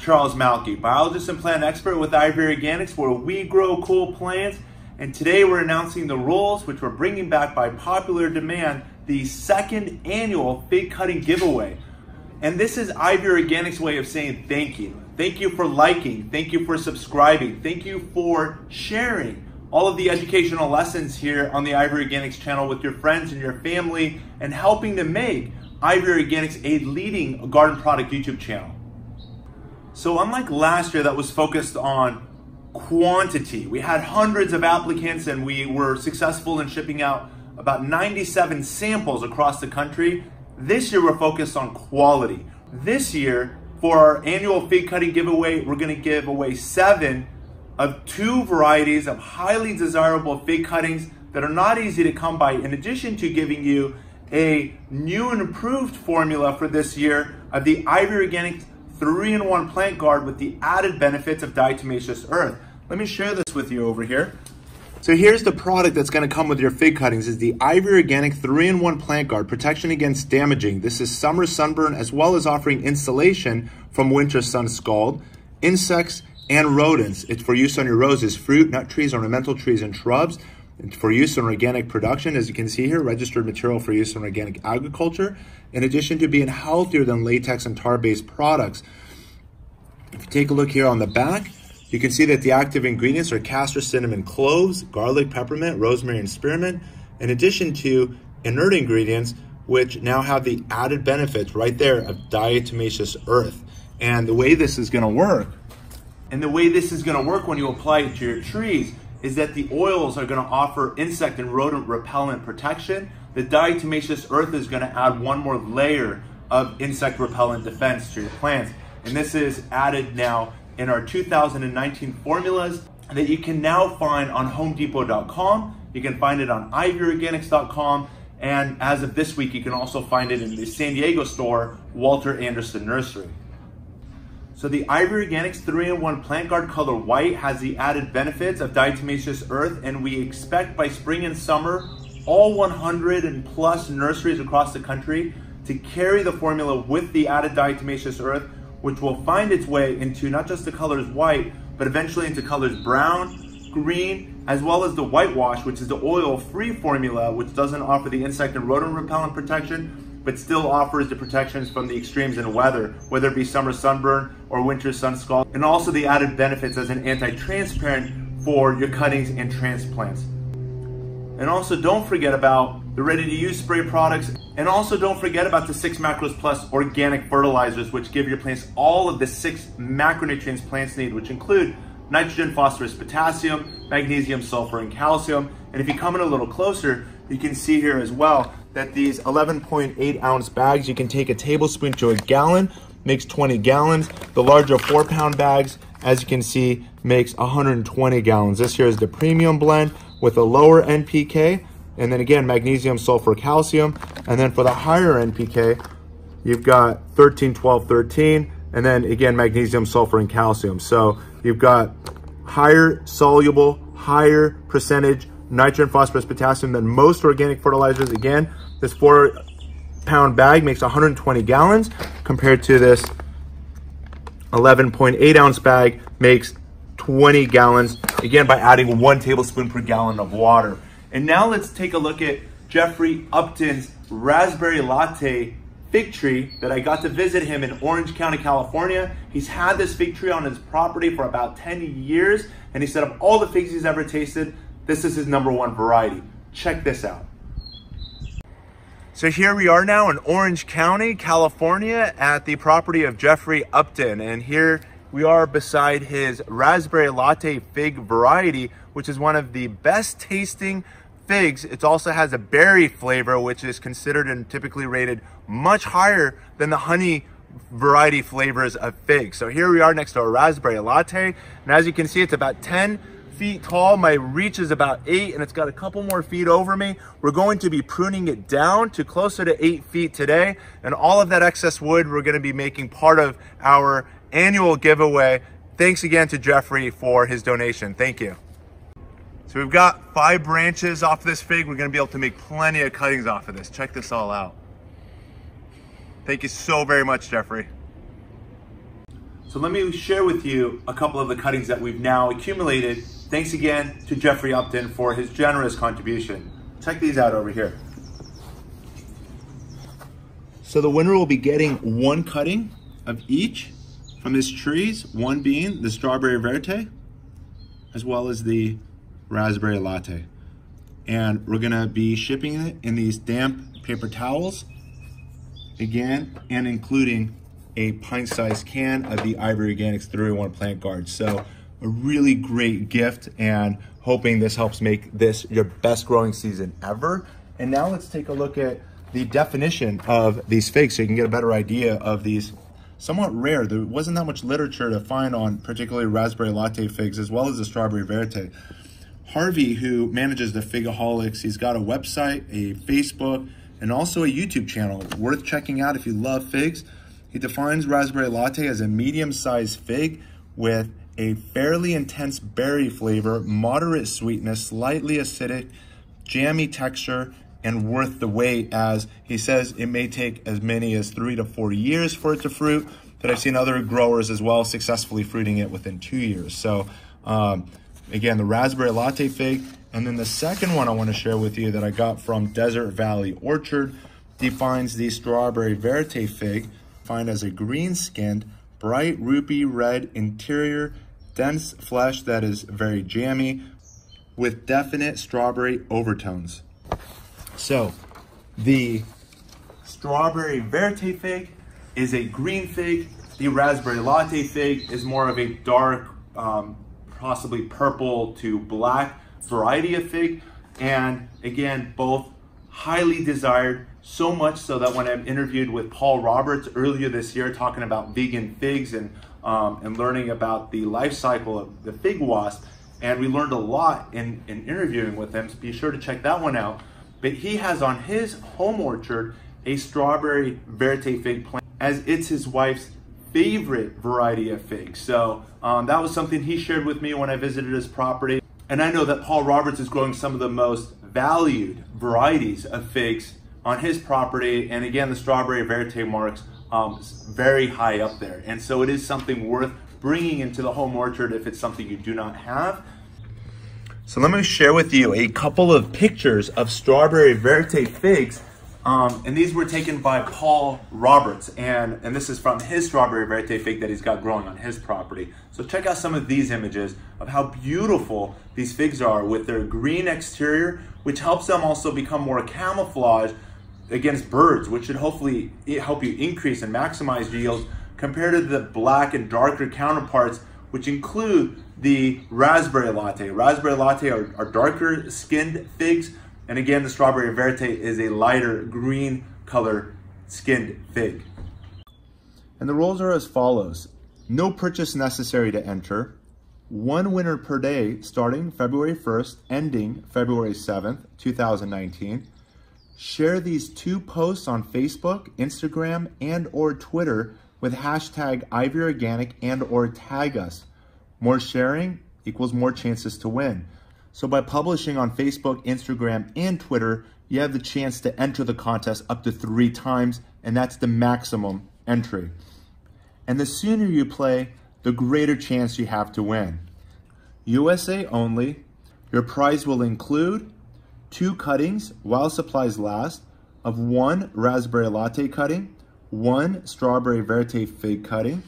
Charles Malky, biologist and plant expert with Ivory Organics, where we grow cool plants. And today we're announcing the rules, which we're bringing back by popular demand, the second annual fig cutting giveaway. And this is Ivory Organics' way of saying thank you. Thank you for liking, thank you for subscribing, thank you for sharing all of the educational lessons here on the Ivory Organics channel with your friends and your family, and helping to make Ivory Organics a leading garden product YouTube channel. So unlike last year that was focused on quantity, we had hundreds of applicants and we were successful in shipping out about 97 samples across the country. This year we're focused on quality. This year, for our annual fig cutting giveaway, we're going to give away 7 of 2 varieties of highly desirable fig cuttings that are not easy to come by, in addition to giving you a new and improved formula for this year of the Ivory Organics 3-in-1 plant guard with the added benefits of diatomaceous earth. Let me share this with you over here. So here's the product that's going to come with your fig cuttings, is the Ivory Organic 3-in-1 plant guard, protection against damaging. This is summer sunburn, as well as offering insulation from winter sun scald, insects, and rodents. It's for use on your roses, fruit, nut trees, ornamental trees, and shrubs. It's for use in organic production, as you can see here, registered material for use in organic agriculture, in addition to being healthier than latex and tar-based products. If you take a look here on the back, you can see that the active ingredients are castor, cinnamon, cloves, garlic, peppermint, rosemary, and spearmint, in addition to inert ingredients, which now have the added benefits right there of diatomaceous earth. And the way this is going to work, when you apply it to your trees, is that the oils are going to offer insect and rodent repellent protection. The diatomaceous earth is going to add one more layer of insect repellent defense to your plants. And this is added now in our 2019 formulas that you can now find on homedepot.com. You can find it on ivoryorganics.com. And as of this week, you can also find it in the San Diego store, Walter Anderson Nursery. So the Ivory Organics 3-in-1 Plant Guard Color White has the added benefits of diatomaceous earth, and we expect by spring and summer, all 100 and plus nurseries across the country to carry the formula with the added diatomaceous earth, which will find its way into not just the colors white, but eventually into colors brown, green, as well as the whitewash, which is the oil-free formula, which doesn't offer the insect and rodent repellent protection, but still offers the protections from the extremes in weather, whether it be summer sunburn or winter sun scald, and also the added benefits as an anti-transparent for your cuttings and transplants. And also don't forget about the ready-to-use spray products, and also don't forget about the 6 Macros Plus organic fertilizers, which give your plants all of the 6 macronutrients plants need, which include nitrogen, phosphorus, potassium, magnesium, sulfur, and calcium. And if you come in a little closer, you can see here as well that these 11.8 ounce bags, you can take a tablespoon to a gallon, makes 20 gallons. The larger 4-pound bags, as you can see, makes 120 gallons. This here is the premium blend with a lower NPK, and then again, magnesium, sulfur, calcium. And then for the higher NPK, you've got 13, 12, 13, and then again, magnesium, sulfur, and calcium. So you've got higher soluble, higher percentage nitrogen, phosphorus, potassium than most organic fertilizers. Again, this 4-pound bag makes 120 gallons compared to this 11.8 ounce bag makes 20 gallons, again, by adding 1 tablespoon per gallon of water. And now let's take a look at Jeffrey Upton's Raspberry Latte fig tree that I got to visit him in Orange County, California. He's had this fig tree on his property for about 10 years, and he said of all the figs he's ever tasted, this is his #1 variety. Check this out. So here we are now in Orange County, California at the property of Jeffrey Upton. And here we are beside his Raspberry Latte fig variety, which is one of the best tasting figs. It also has a berry flavor, which is considered and typically rated much higher than the honey variety flavors of figs. So here we are next to a Raspberry Latte. And as you can see, it's about 10 feet tall. My reach is about 8, and it's got a couple more feet over me. We're going to be pruning it down to closer to 8 feet today, and all of that excess wood we're going to be making part of our annual giveaway. Thanks again to Jeffrey for his donation. Thank you. So we've got 5 branches off this fig. We're going to be able to make plenty of cuttings off of this. Check this all out. Thank you so very much, Jeffrey. So let me share with you a couple of the cuttings that we've now accumulated. Thanks again to Jeffrey Upton for his generous contribution. Check these out over here. So the winner will be getting one cutting of each from his trees, one being the Strawberry Verte, as well as the Raspberry Latte. And we're gonna be shipping it in these damp paper towels, again, and including a pint-sized can of the Ivory Organics 3-in-1 plant guard. So a really great gift, and hoping this helps make this your best growing season ever. And now let's take a look at the definition of these figs so you can get a better idea of these somewhat rare. There wasn't that much literature to find on particularly Raspberry Latte figs as well as the Strawberry Verte. Harvey, who manages the Figaholics, he's got a website, a Facebook, and also a YouTube channel worth checking out if you love figs. He defines Raspberry Latte as a medium-sized fig with a fairly intense berry flavor, moderate sweetness, slightly acidic, jammy texture, and worth the wait, as he says it may take as many as 3 to 4 years for it to fruit, but I've seen other growers as well successfully fruiting it within 2 years. So again, the Raspberry Latte fig. And then the second one I want to share with you that I got from Desert Valley Orchard defines the Strawberry Veritate fig, defined as a green-skinned, bright ruby red interior, dense flesh that is very jammy with definite strawberry overtones. So the Strawberry Veritate fig is a green fig. The Raspberry Latte fig is more of a dark, possibly purple to black variety of fig. And again, both highly desired, so much so that when I interviewed with Paul Roberts earlier this year talking about vegan figs and learning about the life cycle of the fig wasp, and we learned a lot in interviewing with him, so be sure to check that one out. But he has on his home orchard a Strawberry Veritate fig plant, as it's his wife's favorite variety of figs. So that was something he shared with me when I visited his property. And I know that Paul Roberts is growing some of the most valued varieties of figs on his property. And again, the Strawberry Veritate marks very high up there. And so it is something worth bringing into the home orchard if it's something you do not have. So let me share with you a couple of pictures of Strawberry Veritate figs. And these were taken by Paul Roberts, and this is from his Strawberry Veritate fig that he's got growing on his property. So check out some of these images of how beautiful these figs are with their green exterior, which helps them also become more camouflaged against birds, which should hopefully help you increase and maximize yields compared to the black and darker counterparts, which include the Raspberry Latte. Raspberry Latte are darker skinned figs. And again, the Strawberry Veritate is a lighter green color skinned fig. And the rules are as follows. No purchase necessary to enter. One winner per day starting February 1st, ending February 7th, 2019. Share these 2 posts on Facebook, Instagram, and or Twitter with hashtag Ivory Organic and or tag us. More sharing equals more chances to win. So by publishing on Facebook, Instagram, and Twitter, you have the chance to enter the contest up to 3 times, and that's the maximum entry. And the sooner you play, the greater chance you have to win. USA only. Your prize will include 2 cuttings while supplies last of 1 Raspberry Latte cutting, 1 Strawberry Veritate fig cutting,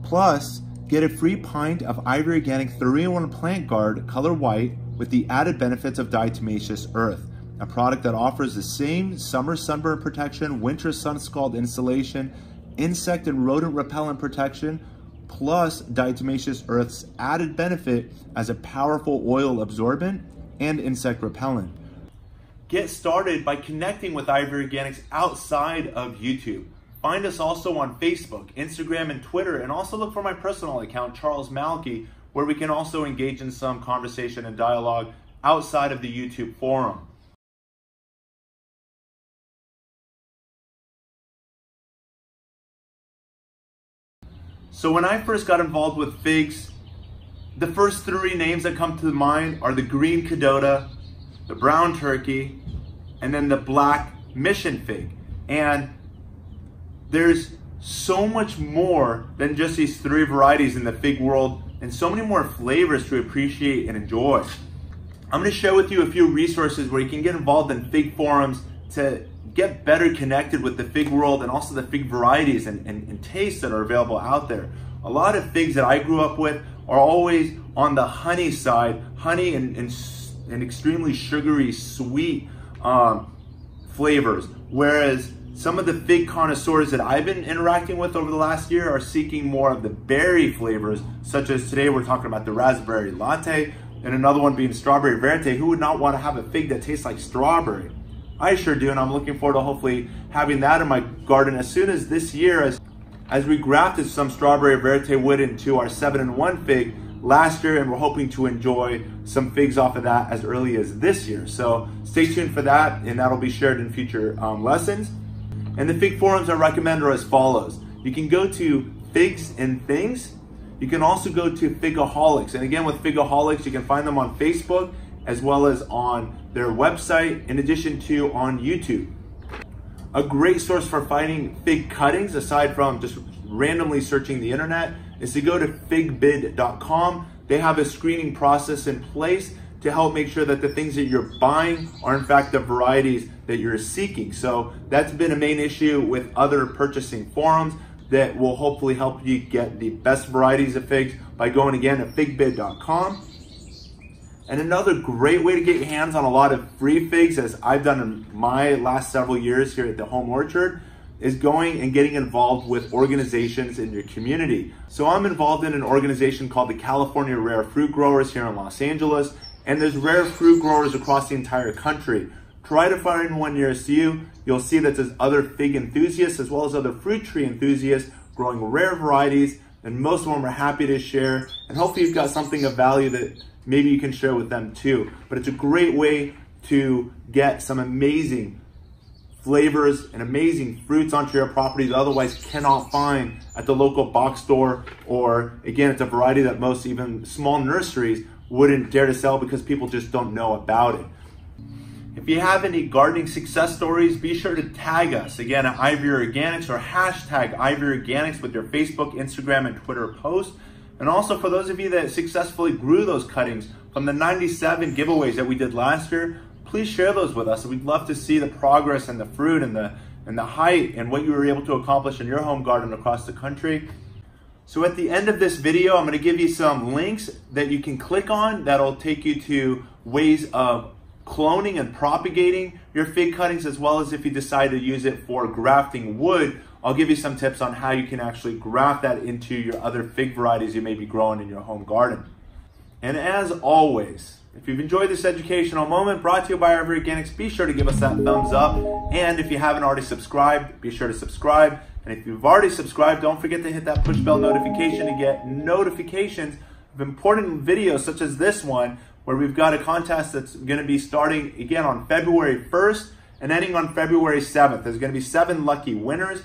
plus get a free pint of Ivory Organic 3-in-1 plant guard, color white, with the added benefits of Diatomaceous earth, a product that offers the same summer sunburn protection, winter sun scald insulation, insect and rodent repellent protection, plus Diatomaceous earth's added benefit as a powerful oil absorbent and insect repellent. Get started by connecting with Ivory Organics outside of YouTube. Find us also on Facebook, Instagram, and Twitter, and also look for my personal account, Charles Malky, where we can also engage in some conversation and dialogue outside of the YouTube forum. So when I first got involved with figs, the first 3 names that come to mind are the green Cadota, the brown turkey, and then the black mission fig. And there's so much more than just these 3 varieties in the fig world, and so many more flavors to appreciate and enjoy. I'm going to share with you a few resources where you can get involved in fig forums to get better connected with the fig world and also the fig varieties and tastes that are available out there. A lot of figs that I grew up with are always on the honey side, honey and extremely sugary, sweet flavors, whereas some of the fig connoisseurs that I've been interacting with over the last year are seeking more of the berry flavors, such as today we're talking about the Raspberry Latte, and another one being Strawberry Verte. Who would not want to have a fig that tastes like strawberry? I sure do, and I'm looking forward to hopefully having that in my garden as soon as this year, as we grafted some Strawberry Verte wood into our 7-in-1 fig last year, and we're hoping to enjoy some figs off of that as early as this year. So stay tuned for that, and that'll be shared in future lessons. And the fig forums I recommend are as follows. You can go to FigsNThings. You can also go to Figaholics. And again, with Figaholics, you can find them on Facebook as well as on their website, in addition to on YouTube. A great source for finding fig cuttings, aside from just randomly searching the internet, is to go to figbid.com. They have a screening process in place to help make sure that the things that you're buying are in fact the varieties that you're seeking. So that's been a main issue with other purchasing forums that will hopefully help you get the best varieties of figs by going again to figbid.com. And another great way to get your hands on a lot of free figs, as I've done in my last several years here at the home orchard, is going and getting involved with organizations in your community. So I'm involved in an organization called the California Rare Fruit Growers here in Los Angeles, and there's rare fruit growers across the entire country. Try to find one nearest you. You'll see that there's other fig enthusiasts as well as other fruit tree enthusiasts growing rare varieties, and most of them are happy to share, and hopefully you've got something of value that maybe you can share with them too. But it's a great way to get some amazing flavors and amazing fruits onto your property that otherwise cannot find at the local box store, or again, it's a variety that most even small nurseries wouldn't dare to sell because people just don't know about it. If you have any gardening success stories, be sure to tag us again at Ivory Organics or hashtag Ivory Organics with your Facebook, Instagram, and Twitter posts. And also for those of you that successfully grew those cuttings from the 97 giveaways that we did last year, please share those with us. We'd love to see the progress and the fruit and the height and what you were able to accomplish in your home garden across the country. So at the end of this video, I'm going to give you some links that you can click on that'll take you to ways of cloning and propagating your fig cuttings, as well as if you decide to use it for grafting wood, I'll give you some tips on how you can actually graft that into your other fig varieties you may be growing in your home garden. And as always, if you've enjoyed this educational moment brought to you by Ivory Organics, be sure to give us that thumbs up. And if you haven't already subscribed, be sure to subscribe. And if you've already subscribed, don't forget to hit that push bell notification to get notifications of important videos such as this one, where we've got a contest that's going to be starting again on February 1st and ending on February 7th. There's going to be 7 lucky winners.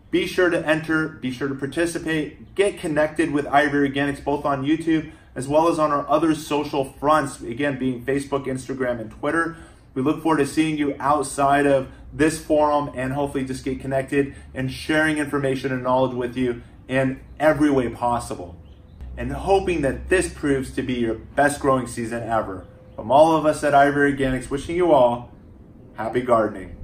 Be sure to enter, be sure to participate, get connected with Ivory Organics both on YouTube as well as on our other social fronts, again being Facebook, Instagram, and Twitter. We look forward to seeing you outside of this forum and hopefully just get connected and sharing information and knowledge with you in every way possible. And hoping that this proves to be your best growing season ever. From all of us at Ivory Organics, wishing you all happy gardening.